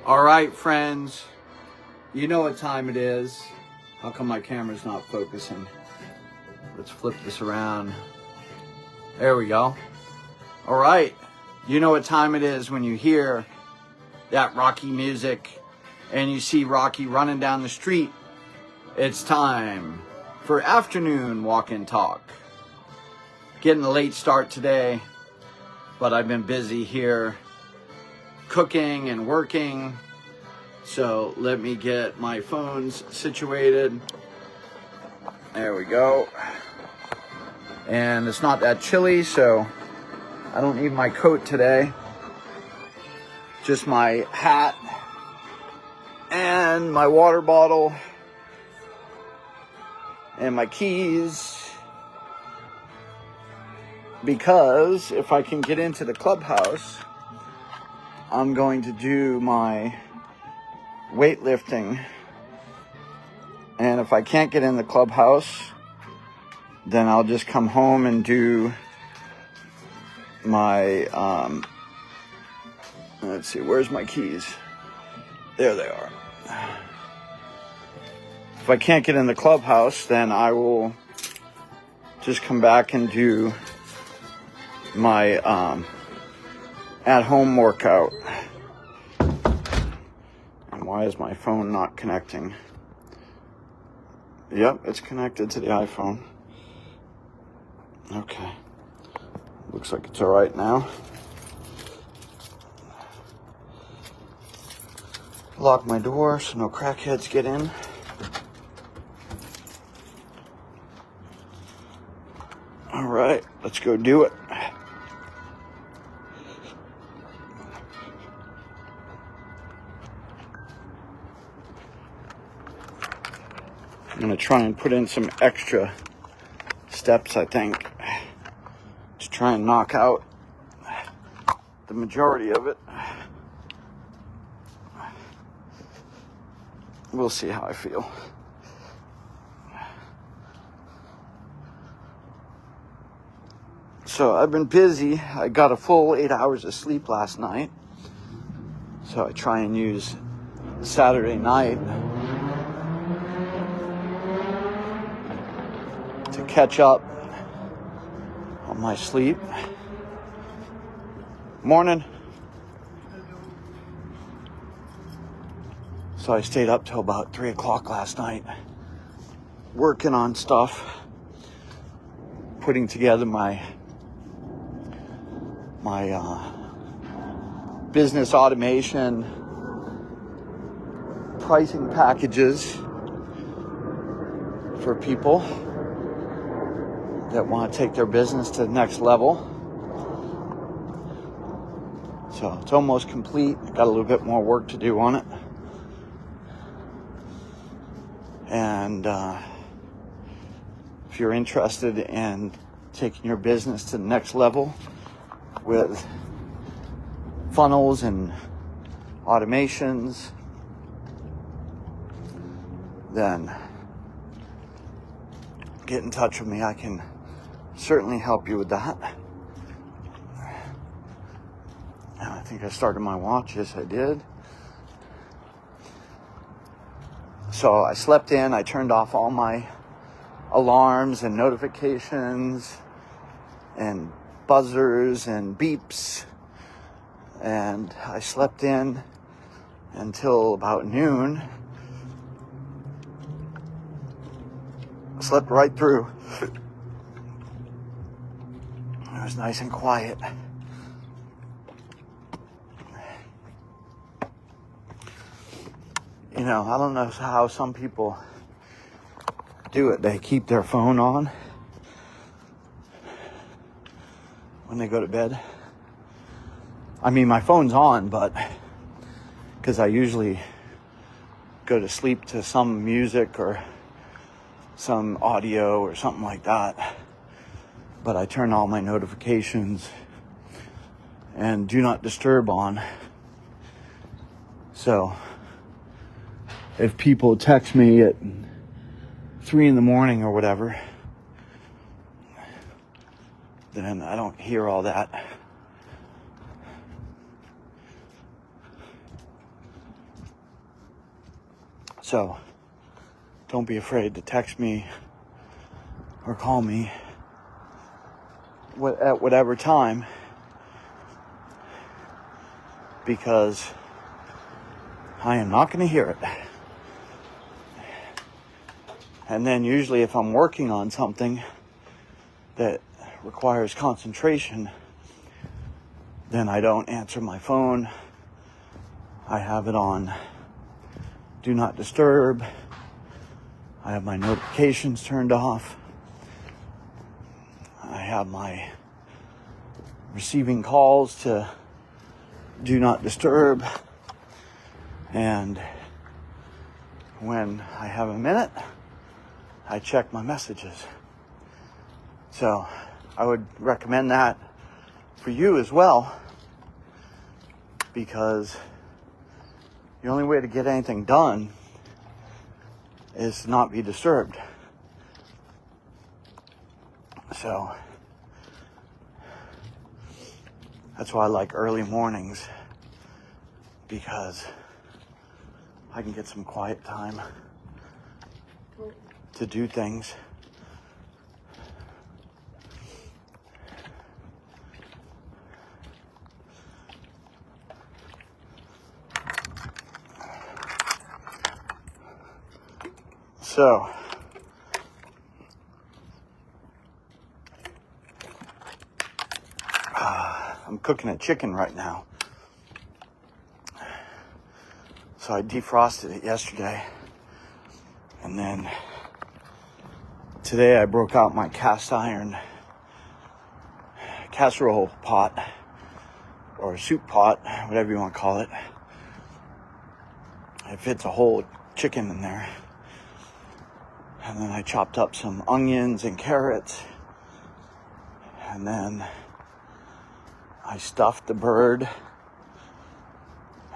All right, friends, you know what time it is. How come my camera's not focusing? Let's flip this around. There we go. All right, you know what time it is when you hear that Rocky music and you see Rocky running down the street. It's time for afternoon walk and talk. Getting a late start today, but I've been busy here cooking and working. So let me get my phones situated. There we go. And it's not that chilly, so I don't need my coat today. Just my hat and my water bottle and my keys. Because if I can get into the clubhouse, I'm going to do my weightlifting. And if I can't get in the clubhouse, then I'll just come home and do my, let's see, where's my keys? There they are. If I can't get in the clubhouse, then I will just come back and do my at-home workout. And why is my phone not connecting? Yep, it's connected to the iPhone. Okay. Looks like it's all right now. Lock my door so no crackheads get in. All right, let's go do it. I'm going to try and put in some extra steps, I think, to try and knock out the majority of it. We'll see how I feel. So I've been busy. I got a full 8 hours of sleep last night. So I try and use Saturday night to catch up on my sleep. Morning. So I stayed up till about 3 o'clock last night, working on stuff, putting together my business automation pricing packages for people that want to take their business to the next level. So it's almost complete. Got a little bit more work to do on it. And if you're interested in taking your business to the next level with funnels and automations, then get in touch with me. I can certainly help you with that. And I think I started my watch. Yes, I did. So I slept in. I turned off all my alarms and notifications and buzzers and beeps. And I slept in until about noon. Slept right through. It was nice and quiet. You know, I don't know how some people do it. They keep their phone on when they go to bed. I mean, my phone's on, but because I usually go to sleep to some music or some audio or something like that. But I turn all my notifications and do not disturb on. So if people text me at 3 a.m. or whatever, then I don't hear all that. So don't be afraid to text me or call me at whatever time, because I am not going to hear it. And then usually if I'm working on something that requires concentration, then I don't answer my phone. I have it on Do Not Disturb. I have my notifications turned off. I have my receiving calls to Do Not Disturb. And when I have a minute, I check my messages. So I would recommend that for you as well, because the only way to get anything done is to not be disturbed. So that's why I like early mornings, because I can get some quiet time to do things. So I'm cooking a chicken right now. So I defrosted it yesterday, and then today I broke out my cast iron casserole pot, or soup pot, whatever you want to call it. It fits a whole chicken in there. And then I chopped up some onions and carrots, and then I stuffed the bird,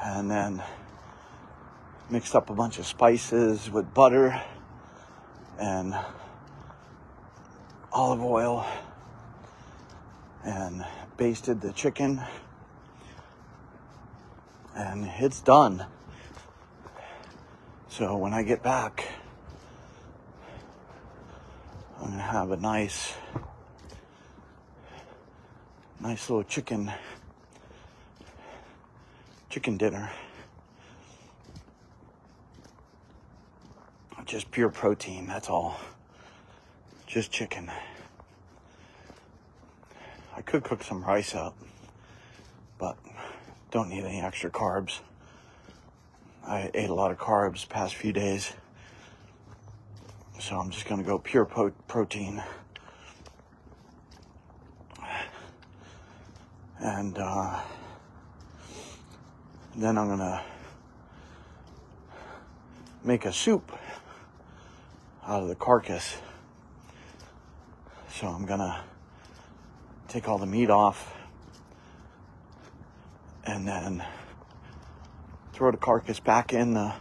and then mixed up a bunch of spices with butter and olive oil, and basted the chicken, and it's done. So when I get back, I'm gonna have a nice little chicken dinner. Just pure protein, that's all. Just chicken. I could cook some rice up, but don't need any extra carbs. I ate a lot of carbs the past few days, so I'm just gonna go pure protein. And then I'm gonna make a soup out of the carcass. So I'm gonna take all the meat off and then throw the carcass back in the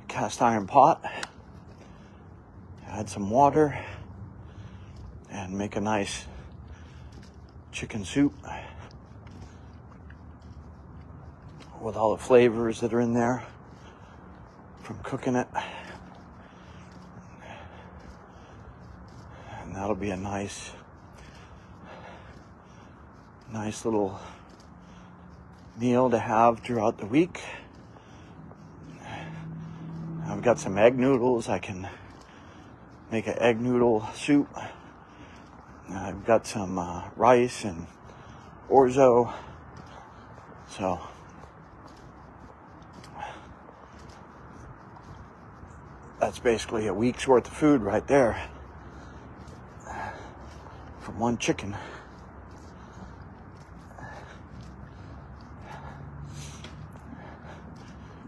cast iron pot, add some water, and make a nice chicken soup with all the flavors that are in there from cooking it. And that'll be a nice little meal to have throughout the week. I've got some egg noodles. I can make an egg noodle soup. I've got some rice and orzo. So that's basically a week's worth of food right there from one chicken.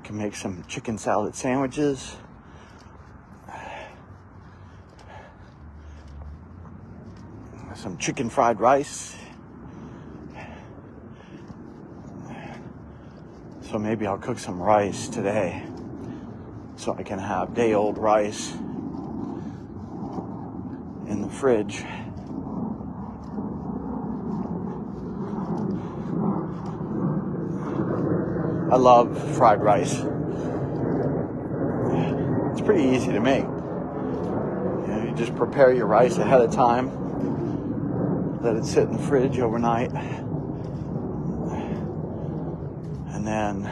Can make some chicken salad sandwiches. Some chicken fried rice. So maybe I'll cook some rice today so I can have day-old rice in the fridge. I love fried rice. pretty easy to make. You know, you just prepare your rice ahead of time, let it sit in the fridge overnight, and then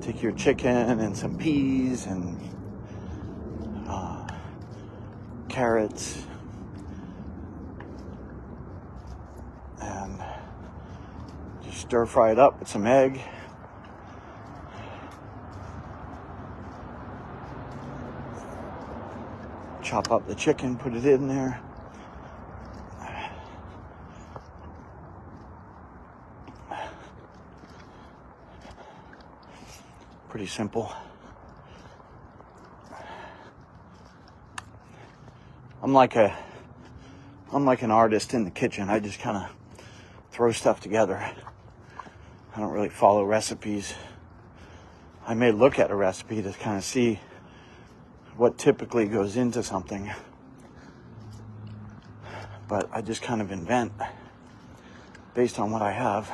take your chicken and some peas and carrots and just stir fry it up with some egg. Chop up the chicken, put it in there. Pretty simple. I'm like an artist in the kitchen. I just kind of throw stuff together. I don't really follow recipes. I may look at a recipe to kind of see what typically goes into something, but I just kind of invent based on what I have.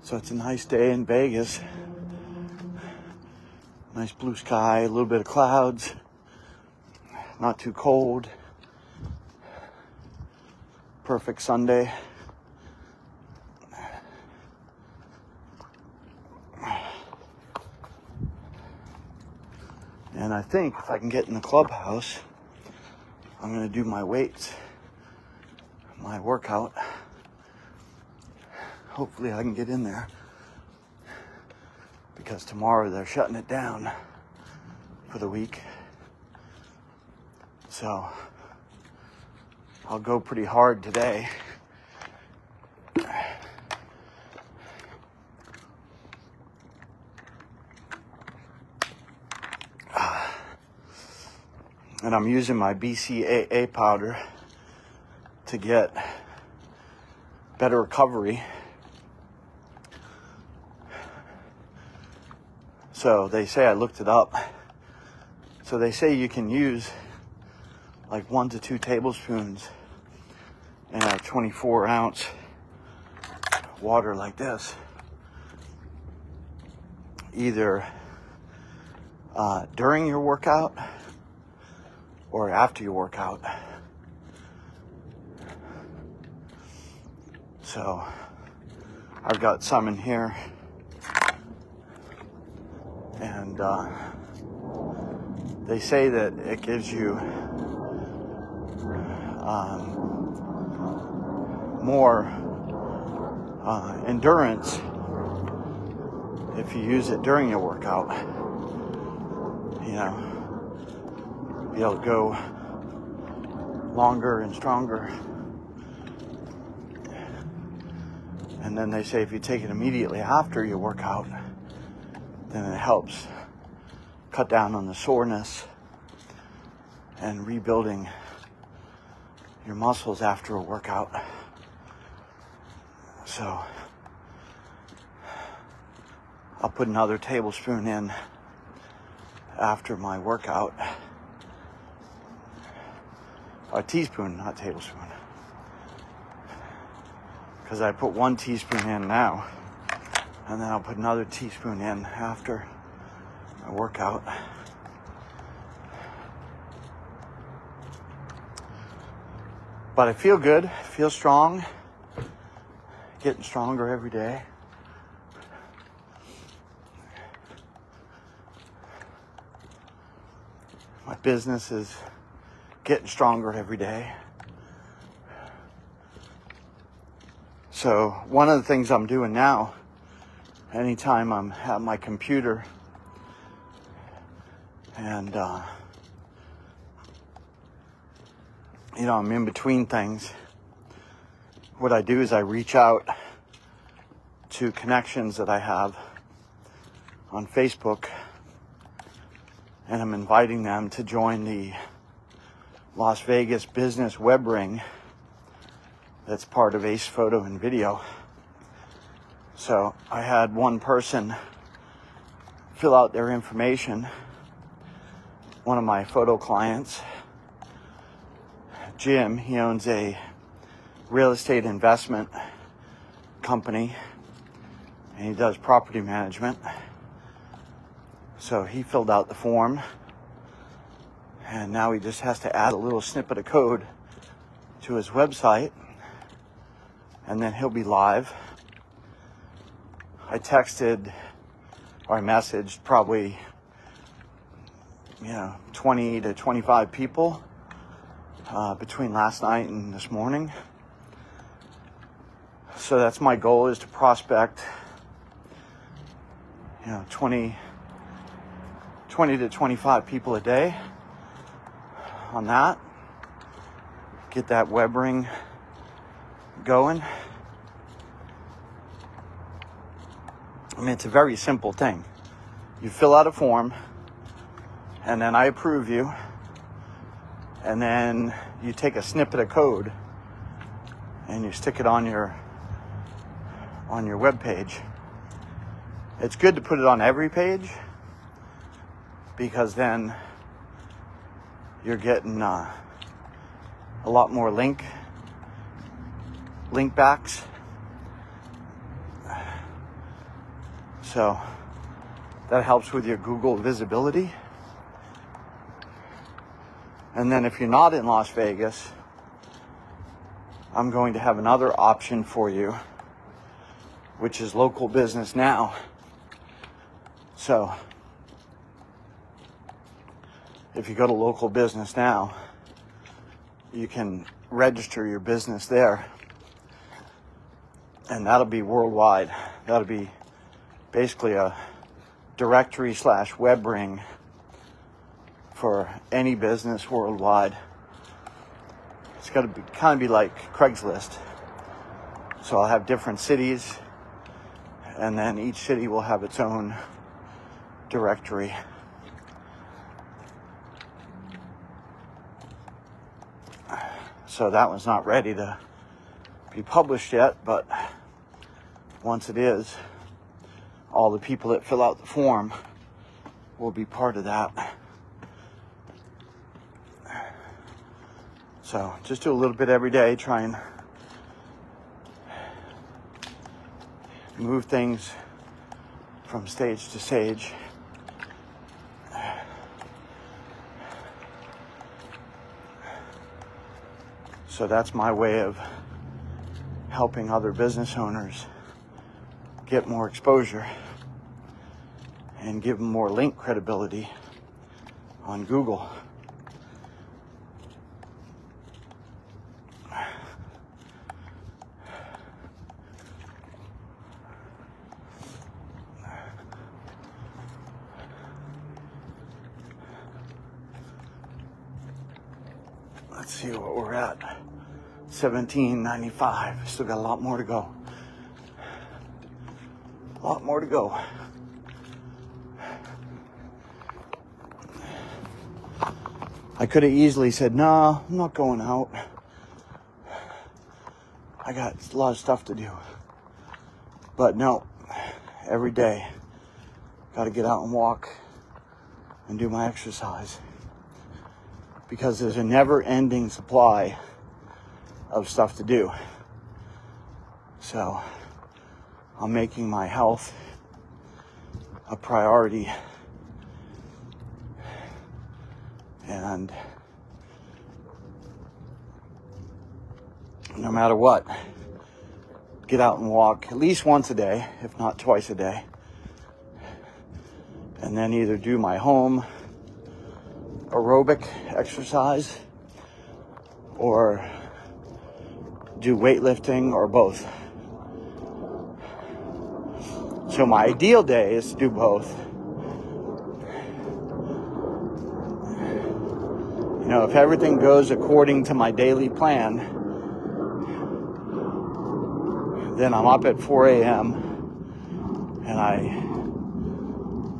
So it's a nice day in Vegas. Nice blue sky, a little bit of clouds, not too cold. Perfect Sunday. And I think if I can get in the clubhouse, I'm going to do my weights, my workout. Hopefully I can get in there, because tomorrow they're shutting it down for the week. So I'll go pretty hard today. And I'm using my BCAA powder to get better recovery. So they say, I looked it up. So they say you can use like 1 to 2 tablespoons in a 24-ounce water like this, either during your workout or after your workout. So I've got some in here, and they say that it gives you more endurance if you use it during your workout. You know, be able to go longer and stronger. And then they say if you take it immediately after your workout, then it helps cut down on the soreness and rebuilding your muscles after a workout. So I'll put another tablespoon in after my workout. A teaspoon, not tablespoon. Because I put 1 teaspoon in now, and then I'll put another teaspoon in after my workout. But I feel good, I feel strong, getting stronger every day. My business is getting stronger every day. So one of the things I'm doing now, anytime I'm at my computer and I'm in between things, what I do is I reach out to connections that I have on Facebook, and I'm inviting them to join the Las Vegas Business Web Ring that's part of Ace Photo and Video. So I had one person fill out their information, one of my photo clients, Jim, he owns a real estate investment company and he does property management. So he filled out the form and now he just has to add a little snippet of code to his website and then he'll be live. I texted or I messaged probably 20 to 25 people between last night and this morning. So that's my goal, is to prospect 20 to 25 people a day on that. Get that web ring going. I mean, it's a very simple thing. You fill out a form and then I approve you, and then you take a snippet of code and you stick it on your web page. It's good to put it on every page because then you're getting a lot more link backs. So that helps with your Google visibility. And then if you're not in Las Vegas, I'm going to have another option for you, which is Local Business Now. So if you go to Local Business Now, you can register your business there. And that'll be worldwide. That'll be basically a directory / web ring for any business worldwide. It's got to be kind of be like Craigslist. So I'll have different cities, and then each city will have its own directory. So that one's not ready to be published yet, but once it is, all the people that fill out the form will be part of that. So just do a little bit every day, try and move things from stage to stage. So that's my way of helping other business owners get more exposure and give them more link credibility on Google. Let's see what we're at. 1795. Still got a lot more to go. A lot more to go. I could have easily said, no, I'm not going out. I got a lot of stuff to do. But no, every day, got to get out and walk and do my exercise. Because there's a never-ending supply of stuff to do. So I'm making my health a priority. And no matter what, get out and walk at least once a day, if not twice a day. And then either do my home aerobic exercise or do weightlifting, or both. So my ideal day is to do both. You know, if everything goes according to my daily plan, then I'm up at 4 a.m. and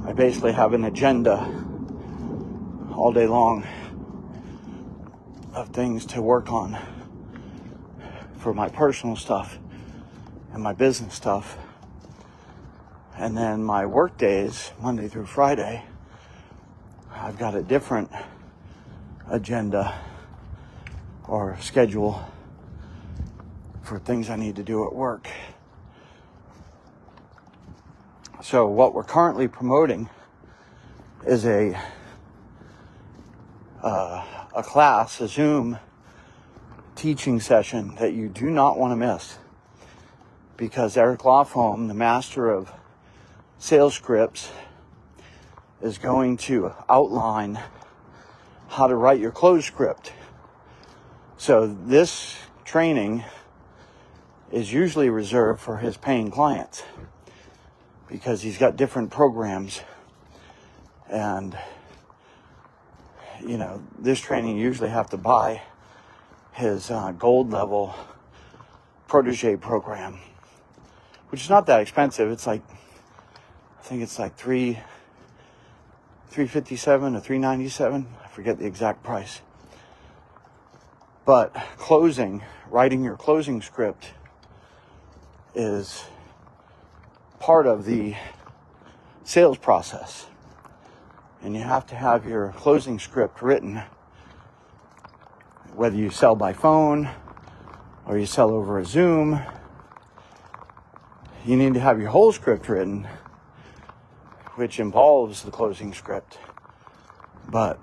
I basically have an agenda all day long of things to work on for my personal stuff and my business stuff. And then my work days, Monday through Friday, I've got a different agenda or schedule for things I need to do at work. So what we're currently promoting is a class, a Zoom teaching session that you do not want to miss, because Eric Lofholm, the master of sales scripts, is going to outline how to write your close script. So this training is usually reserved for his paying clients, because he's got different programs. And this training, you usually have to buy his gold level protege program, which is not that expensive. It's like, I think it's like $357 or $397. I forget the exact price. But writing your closing script is part of the sales process. And you have to have your closing script written, whether you sell by phone or you sell over a Zoom. You need to have your whole script written, which involves the closing script. But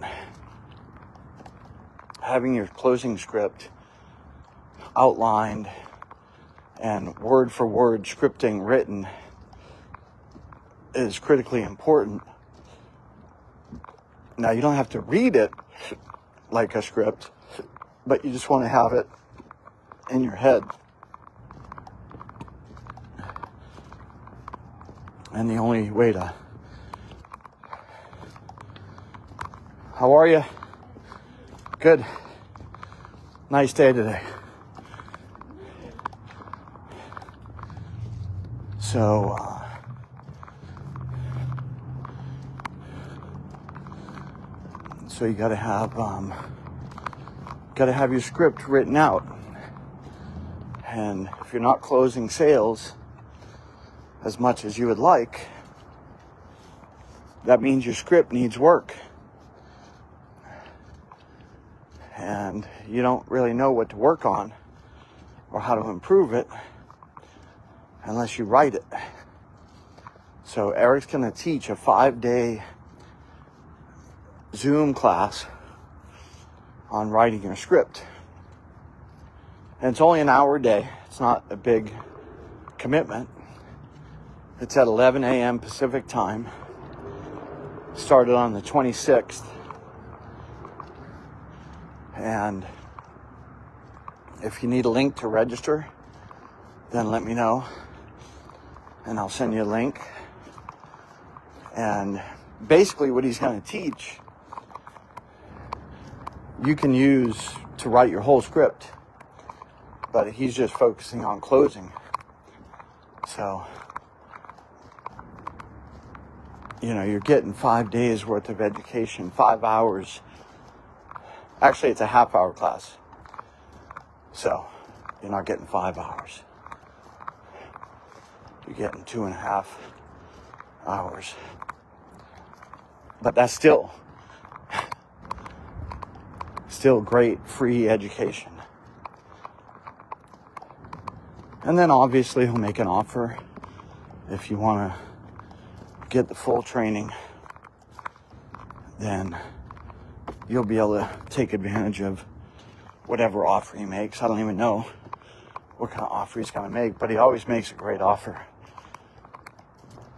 having your closing script outlined and word for word scripting written is critically important. Now, you don't have to read it like a script, but you just want to have it in your head. And the only way to... How are you? Good. Nice day today. So, you gotta have your script written out. And if you're not closing sales as much as you would like, that means your script needs work. And you don't really know what to work on or how to improve it unless you write it. So Eric's going to teach a 5-day Zoom class on writing your script. And it's only an hour a day. It's not a big commitment. It's at 11 a.m. Pacific time. Started on the 26th. And if you need a link to register, then let me know, and I'll send you a link. And basically what he's going to teach, you can use to write your whole script, but he's just focusing on closing. So, you're getting 5 days worth of education, 5 hours. Actually, it's a half-hour class. So, you're not getting 5 hours. You're getting 2.5 hours. But that's still great free education. And then obviously he'll make an offer if you want to get the full training. Then you'll be able to take advantage of whatever offer he makes. I don't even know what kind of offer he's going to make, but he always makes a great offer.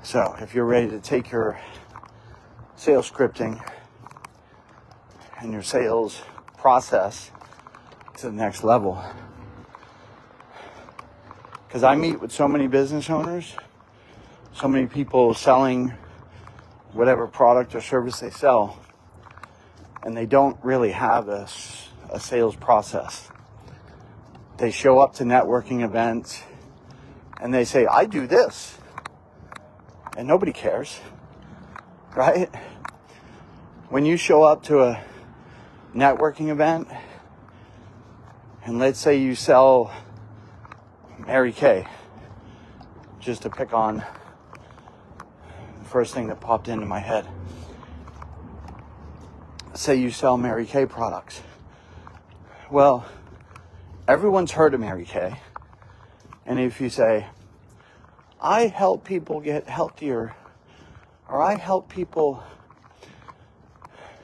So if you're ready to take your sales scripting and your sales process to the next level, because I meet with so many business owners, so many people selling whatever product or service they sell, and they don't really have a sales process. They show up to networking events and they say, I do this, and nobody cares, right? When you show up to a networking event and let's say you sell Mary Kay, just to pick on the first thing that popped into my head. Say you sell Mary Kay products. Well, everyone's heard of Mary Kay. And if you say, I help people get healthier, or I help people,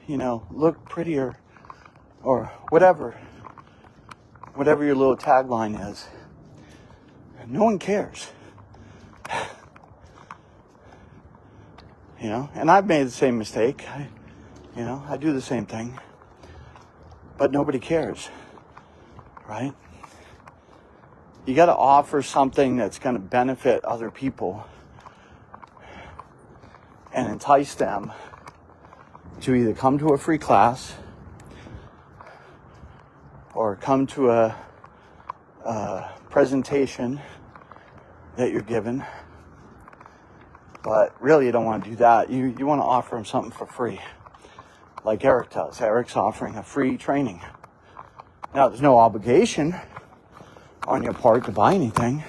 look prettier, or whatever your little tagline is, no one cares. And I've made the same mistake. I do the same thing. But nobody cares, right? You got to offer something that's going to benefit other people and entice them to either come to a free class or come to a presentation that you're given. But really, you don't want to do that. You want to offer them something for free, like Eric does. Eric's offering a free training. Now, there's no obligation on your part to buy anything.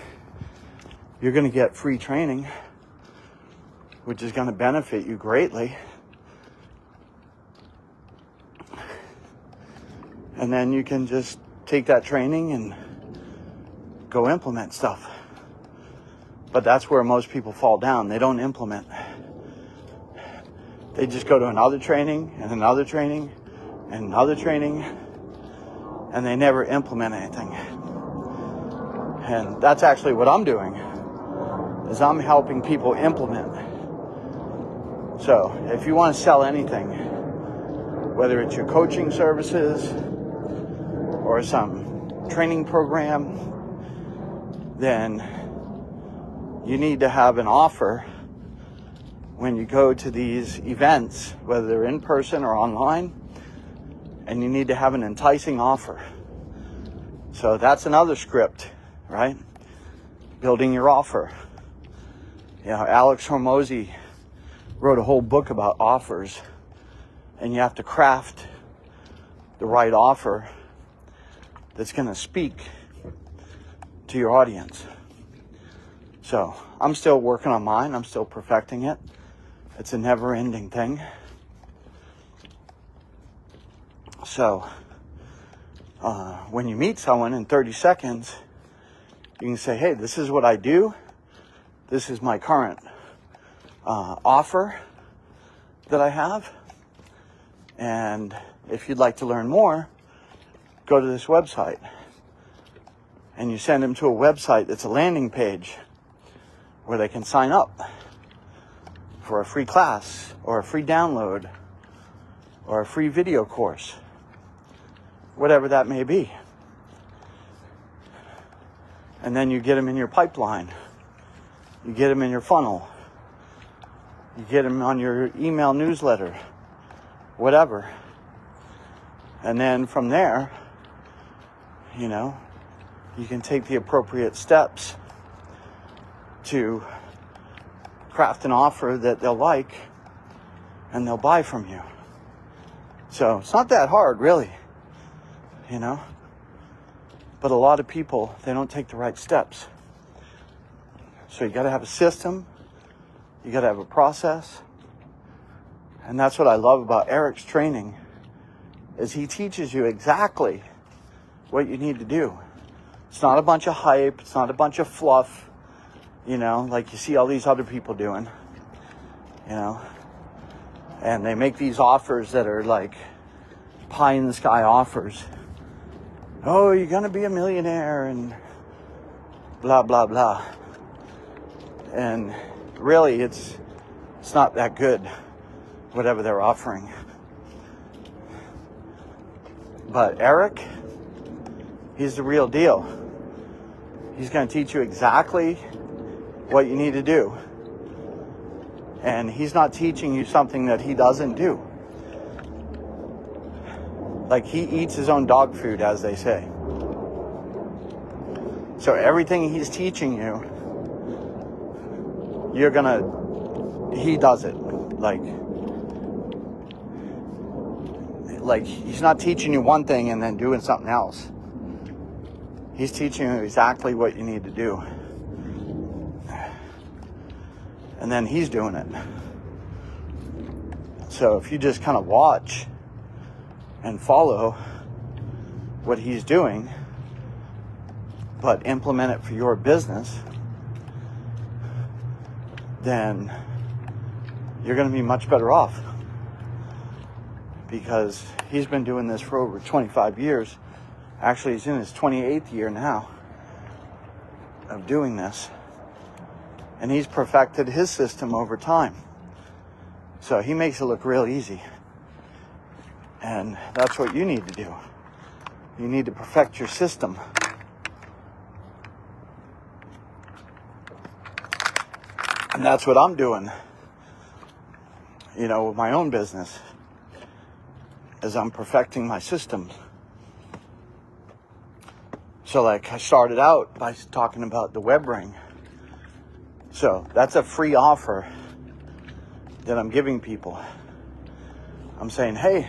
You're going to get free training, which is going to benefit you greatly. And then you can just take that training and go implement stuff. But that's where most people fall down. They don't implement. They just go to another training and another training and another training, and they never implement anything. And that's actually what I'm doing, is I'm helping people implement. So if you want to sell anything, whether it's your coaching services or some training program, then you need to have an offer when you go to these events, whether they're in person or online, and you need to have an enticing offer. So that's another script, right? Building your offer. Alex Hormozy wrote a whole book about offers, and you have to craft the right offer that's going to speak to your audience. So I'm still working on mine. I'm still perfecting it. It's a never-ending thing. So when you meet someone in 30 seconds, you can say, hey, this is what I do. This is my current offer that I have. And if you'd like to learn more, go to this website. And you send them to a website that's a landing page where they can sign up for a free class or a free download or a free video course, whatever that may be. And then you get them in your pipeline. You get them in your funnel. You get them on your email newsletter, whatever. And then from there, you can take the appropriate steps to craft an offer that they'll like and they'll buy from you. So it's not that hard, really, But a lot of people, they don't take the right steps. So you got to have a system. You got to have a process. And that's what I love about Eric's training, is he teaches you exactly what you need to do. It's not a bunch of hype. It's not a bunch of fluff, like you see all these other people doing, and they make these offers that are like pie in the sky offers. Oh, you're going to be a millionaire and blah, blah, blah. And really, it's not that good, whatever they're offering. But Eric, he's the real deal. He's going to teach you exactly what you need to do. And he's not teaching you something that he doesn't do. Like, he eats his own dog food, as they say. So everything he's teaching you, he does it. Like he's not teaching you one thing and then doing something else. He's teaching you exactly what you need to do. And then he's doing it. So if you just kind of watch and follow, what he's doing, but implement it for your business, then you're going to be much better off, because he's been doing this for over 25 years. Actually, he's in his 28th year now of doing this, and he's perfected his system over time. So he makes it look real easy, and that's what you need to do. You need to perfect your system. And that's what I'm doing, you know, with my own business, is I'm perfecting my system. So like I started out by talking about the web ring. So that's a free offer that I'm giving people. I'm saying, hey,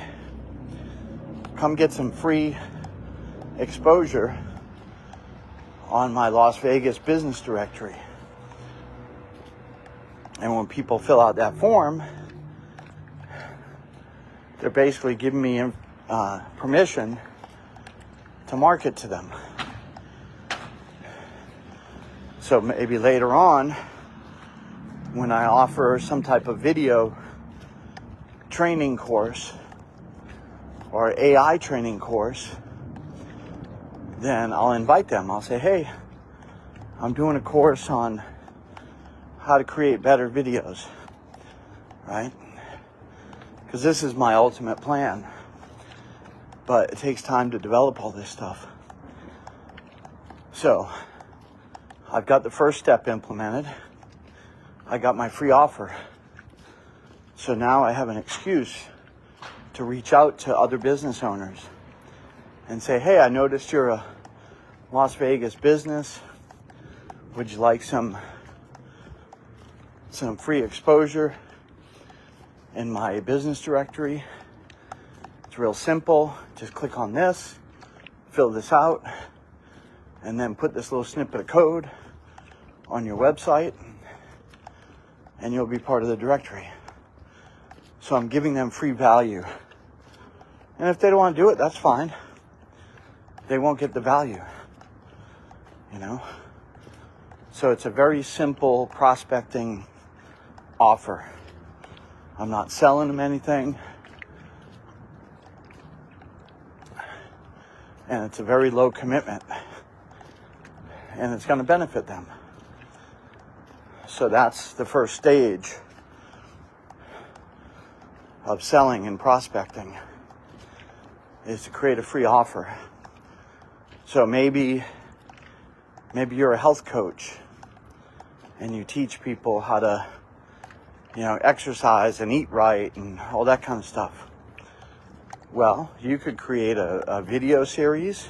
come get some free exposure on my Las Vegas business directory. And when people fill out that form, they're basically giving me permission to market to them. So maybe later on, when I offer some type of video training course or AI training course, then I'll invite them. I'll say, hey, I'm doing a course on how to create better videos, right? Because this is my ultimate plan, but it takes time to develop all this stuff. So I've got the first step implemented. I got my free offer. So now I have an excuse to reach out to other business owners and say, hey, I noticed you're a Las Vegas business. Would you like some free exposure in my business directory? It's real simple. Just click on this, fill this out, and then put this little snippet of code on your website, and you'll be part of the directory. So I'm giving them free value. And if they don't want to do it, that's fine. They won't get the value, you know? So it's a very simple prospecting offer. I'm not selling them anything. And it's a very low commitment. And it's going to benefit them. So that's the first stage of selling and prospecting, is to create a free offer. So maybe you're a health coach and you teach people how to, you know, exercise and eat right and all that kind of stuff. Well, you could create a video series,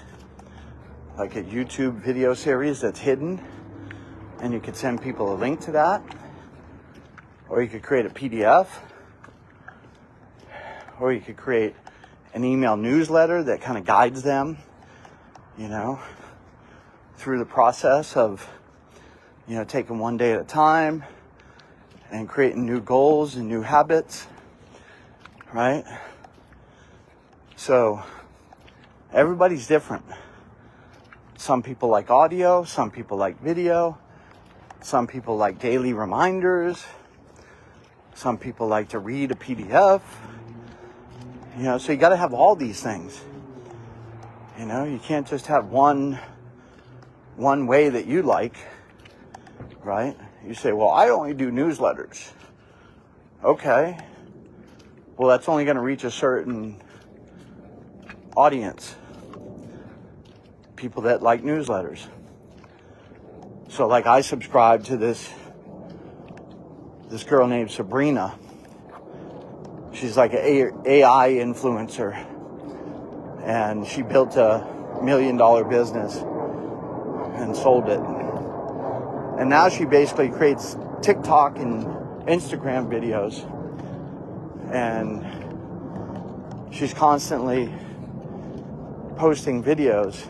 like a YouTube video series that's hidden, and you could send people a link to that. Or you could create a PDF. Or you could create an email newsletter that kind of guides them, you know, through the process of, you know, taking one day at a time and creating new goals and new habits, right? So everybody's different. Some people like audio, some people like video, some people like daily reminders, some people like to read a PDF, you know, so you got to have all these things. You know, you can't just have one way that you like, right? You say, well, I only do newsletters. Okay. Well, that's only going to reach a certain audience. People that like newsletters. So like I subscribe to this girl named Sabrina. She's like an AI influencer. And she built a $1 million business and sold it. And now she basically creates TikTok and Instagram videos. And she's constantly posting videos.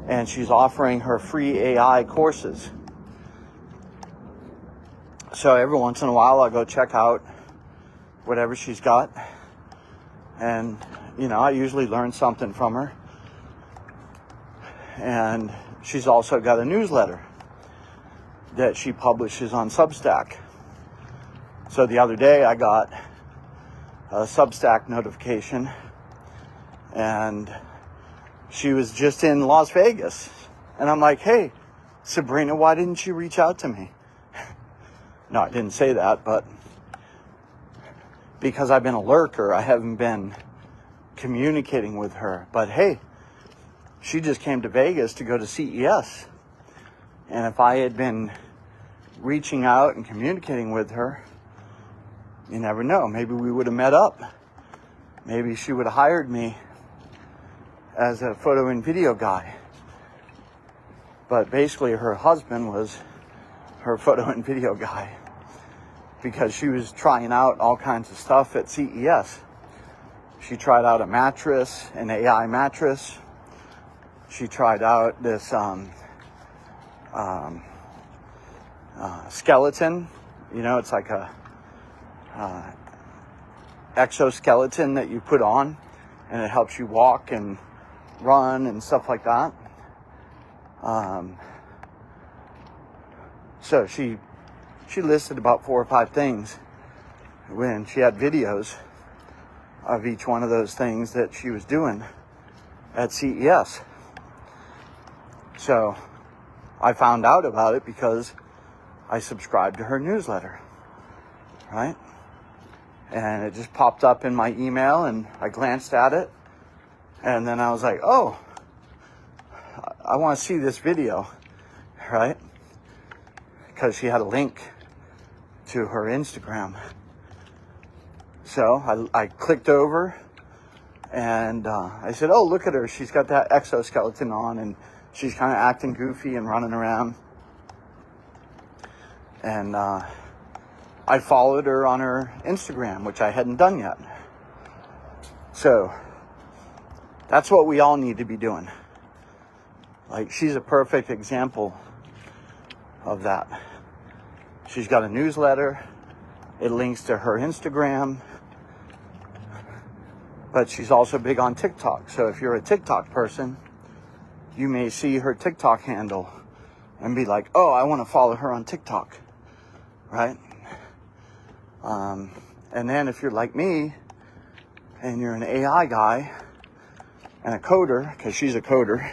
And she's offering her free AI courses. So every once in a while I'll go check out whatever she's got. And, you know, I usually learn something from her. And she's also got a newsletter that she publishes on Substack. So the other day I got a Substack notification, and she was just in Las Vegas. And I'm like, hey, Sabrina, why didn't you reach out to me? No, I didn't say that, but because I've been a lurker, I haven't been communicating with her. But hey, she just came to Vegas to go to CES. And if I had been reaching out and communicating with her, you never know. Maybe we would have met up. Maybe she would have hired me as a photo and video guy. But basically her husband was her photo and video guy, because she was trying out all kinds of stuff at CES. She tried out a mattress, an AI mattress. She tried out this skeleton. You know, it's like a exoskeleton that you put on, and it helps you walk and run and stuff like that. So she listed about 4 or 5 things when she had videos of each one of those things that she was doing at CES. So I found out about it because I subscribed to her newsletter, right? And it just popped up in my email, and I glanced at it, and then I was like, oh, I want to see this video, right? Because she had a link to her Instagram. So I clicked over, and I said, oh, look at her. She's got that exoskeleton on, and she's kind of acting goofy and running around. And I followed her on her Instagram, which I hadn't done yet. So that's what we all need to be doing. Like, she's a perfect example of that. She's got a newsletter. It links to her Instagram. But she's also big on TikTok. So if you're a TikTok person, you may see her TikTok handle and be like, oh, I want to follow her on TikTok, right? And then if you're like me and you're an AI guy and a coder, because she's a coder,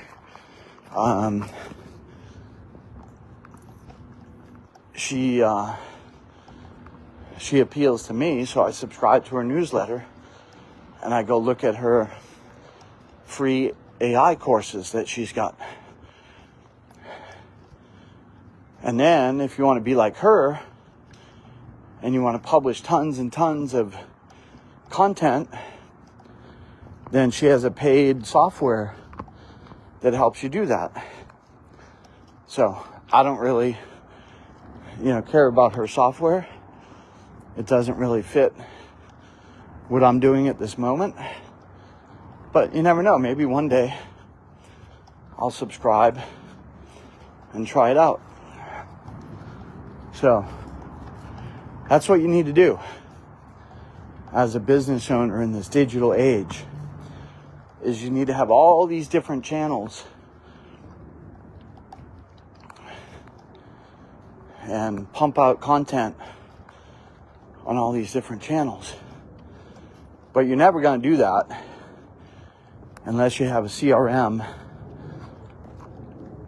she appeals to me, so I subscribe to her newsletter, and I go look at her free AI courses that she's got. And then if you want to be like her and you want to publish tons and tons of content, then she has a paid software that helps you do that. So I don't really, care about her software. It doesn't really fit what I'm doing at this moment. But you never know. Maybe one day I'll subscribe and try it out. So that's what you need to do as a business owner in this digital age, is you need to have all these different channels and pump out content on all these different channels. But you're never going to do that unless you have a CRM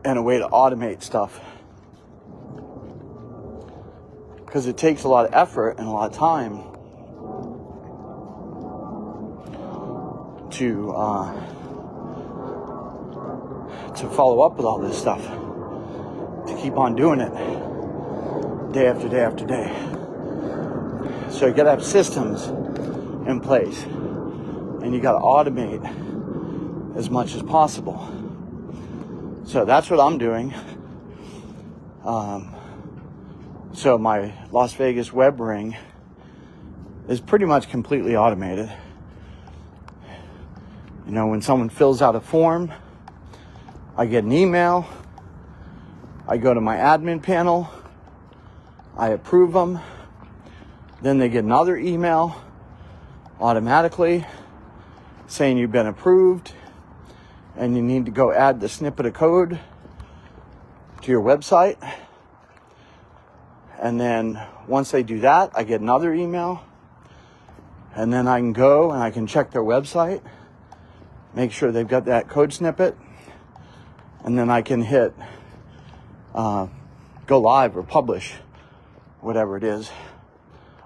and a way to automate stuff. Because it takes a lot of effort and a lot of time to follow up with all this stuff, to keep on doing it day after day after day. So you got to have systems in place, and you got to automate as much as possible. So that's what I'm doing. So my Las Vegas web ring is pretty much completely automated. When someone fills out a form, I get an email. I go to my admin panel. I approve them. Then they get another email automatically saying you've been approved. and you need to go add the snippet of code to your website. And then once they do that, I get another email, and then I can go and I can check their website, make sure they've got that code snippet, and then I can hit go live or publish, whatever it is,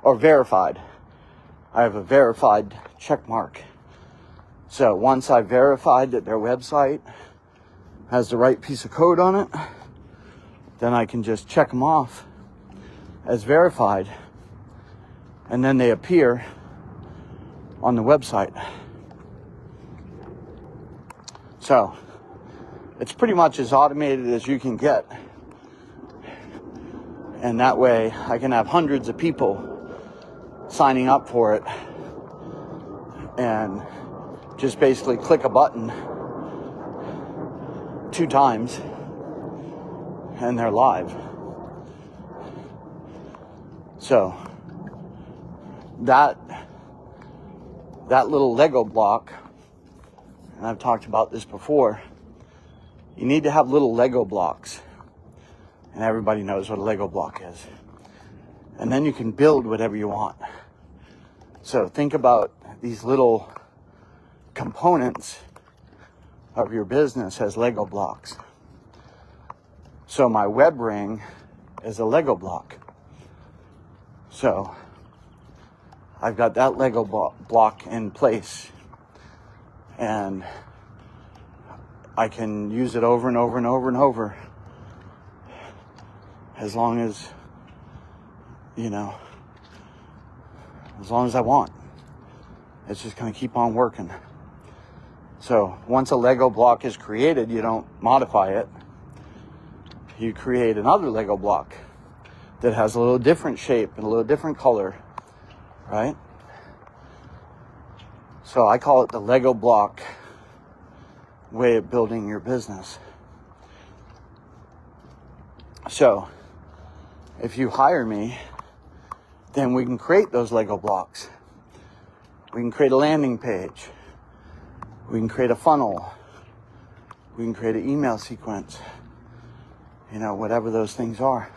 or verified. I have a verified check mark. So once I've verified that their website has the right piece of code on it, then I can just check them off as verified, and then they appear on the website. So it's pretty much as automated as you can get. And that way I can have hundreds of people signing up for it and just basically click a button 2 times and they're live. So that little Lego block, and I've talked about this before, you need to have little Lego blocks, and everybody knows what a Lego block is. And then you can build whatever you want. So think about these little components of your business as Lego blocks. So my web ring is a Lego block. So I've got that Lego block in place, and I can use it over and over and over and over, as long as, you know, as long as I want. It's just going to keep on working. So once a Lego block is created, you don't modify it. You create another Lego block that has a little different shape and a little different color, right? So I call it the Lego block way of building your business. So if you hire me, then we can create those Lego blocks. We can create a landing page. We can create a funnel. We can create an email sequence. You know, whatever those things are.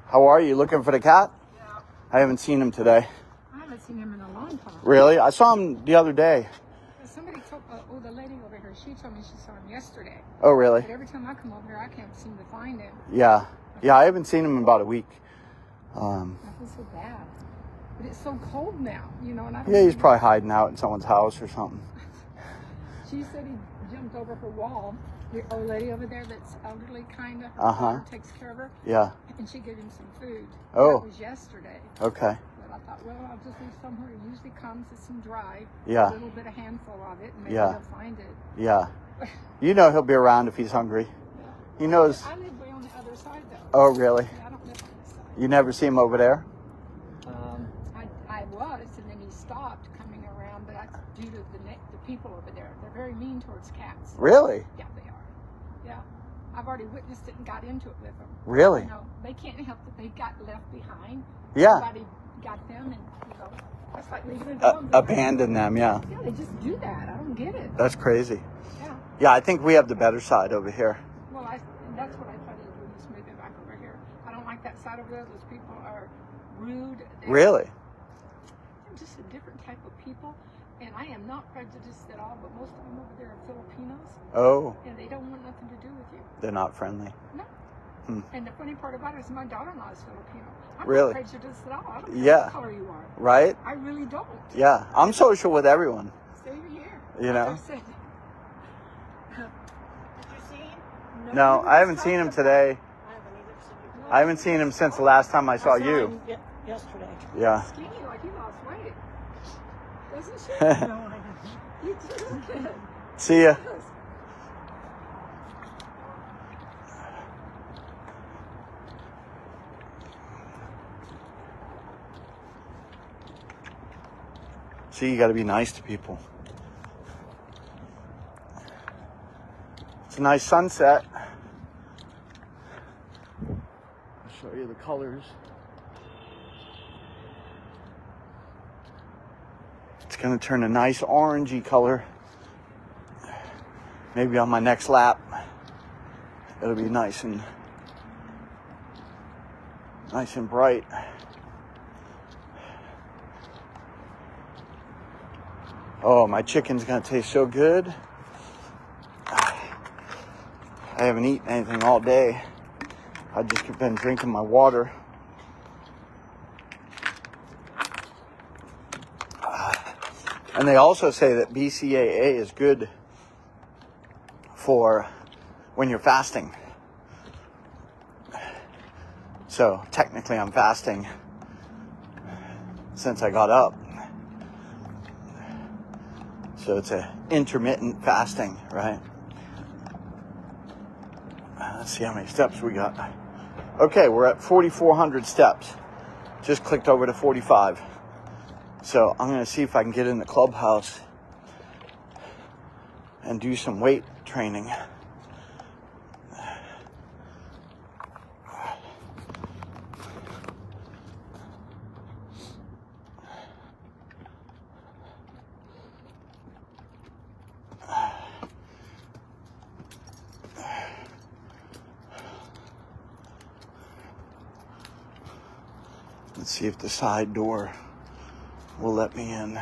How are you? Looking for the cat? Yeah. I haven't seen him today. I haven't seen him in a long time. Really? I saw him the other day. Somebody told, the lady over here, she told me she saw him yesterday. Oh, really? But every time I come over here, I can't seem to find him. Yeah. Yeah, I haven't seen him in about a week. I feel so bad. But it's so cold now, you know. And I don't Yeah, he's probably hiding out in someone's house or something. She said he jumped over her wall. The old lady over there that's elderly, kind of. Uh-huh. Takes care of her. Yeah. And she gave him some food. Oh. That was yesterday. Okay. But I thought, well, I'll just leave somewhere. It usually comes to some dry. Yeah. A little bit of handful of it, and maybe Yeah. he'll find it. Yeah. You know he'll be around if he's hungry. He knows. I live way on the other side, though. Oh, really? Yeah, I don't live on this side. You never see him over there? I was, and then he stopped coming around, but that's due to the people over there. They're very mean towards cats. Really? Yeah, they are. Yeah. I've already witnessed it and got into it with them. Really? You know, they can't help that they got left behind. Yeah. Somebody got them, and, you know, that's like leaving a dog. Abandon them, yeah. Yeah, they just do that. I don't get it. That's crazy. Yeah. Yeah, I think we have the better side over here. Well, that's what I try to do, is move it back over here. I don't like that side over there. Those people are rude. Really? They're just a different type of people. And I am not prejudiced at all, but most of them over there are Filipinos. Oh. And they don't want nothing to do with you. They're not friendly. No. Hmm. And the funny part about it is my daughter-in-law is Filipino. I'm Really? not prejudiced at all. I don't care Yeah. what color you are. Right? I really don't. Yeah. I'm social with everyone. Same here. You know? Did you see him? No, I haven't seen him today. I haven't either seen him. I haven't seen him since the last time I saw you. him yesterday. Yeah. Skinny, like he lost weight. Doesn't she? No, I haven't. You did. See ya. See, you got to be nice to people. It's a nice sunset. I'll show you the colors. It's going to turn a nice orangey color maybe on my next lap, it'll be nice and bright. Oh, my chicken's gonna taste so good. I haven't eaten anything all day. I've just been drinking my water. And they also say that BCAA is good for when you're fasting. So technically I'm fasting since I got up. So it's a intermittent fasting, right? Let's see how many steps we got. Okay, we're at 4,400 steps. Just clicked over to 45. So I'm going to see if I can get in the clubhouse and do some weight training. Let's see if the side door will let me in.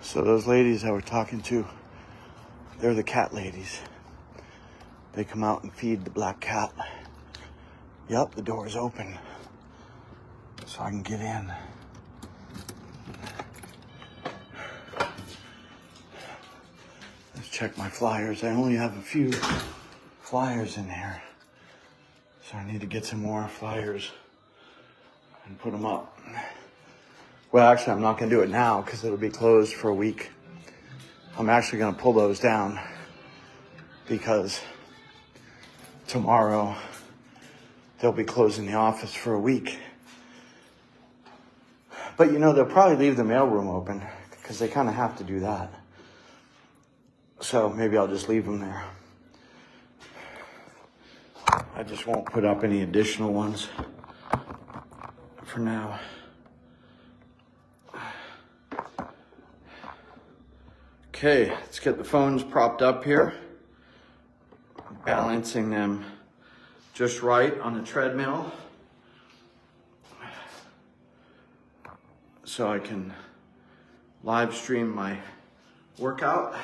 So those ladies I were talking to, they're the cat ladies. They come out and feed the black cat. Yep, the door is open, so I can get in. Let's check my flyers. I only have a few flyers in here, so I need to get some more flyers and put them up. Well, actually, I'm not going to do it now because it'll be closed for a week. I'm actually going to pull those down because tomorrow they'll be closing the office for a week. But you know, they'll probably leave the mailroom open because they kind of have to do that. So maybe I'll just leave them there. I just won't put up any additional ones for now. Okay, let's get the phones propped up here. Balancing them just right on the treadmill so I can live stream my workout.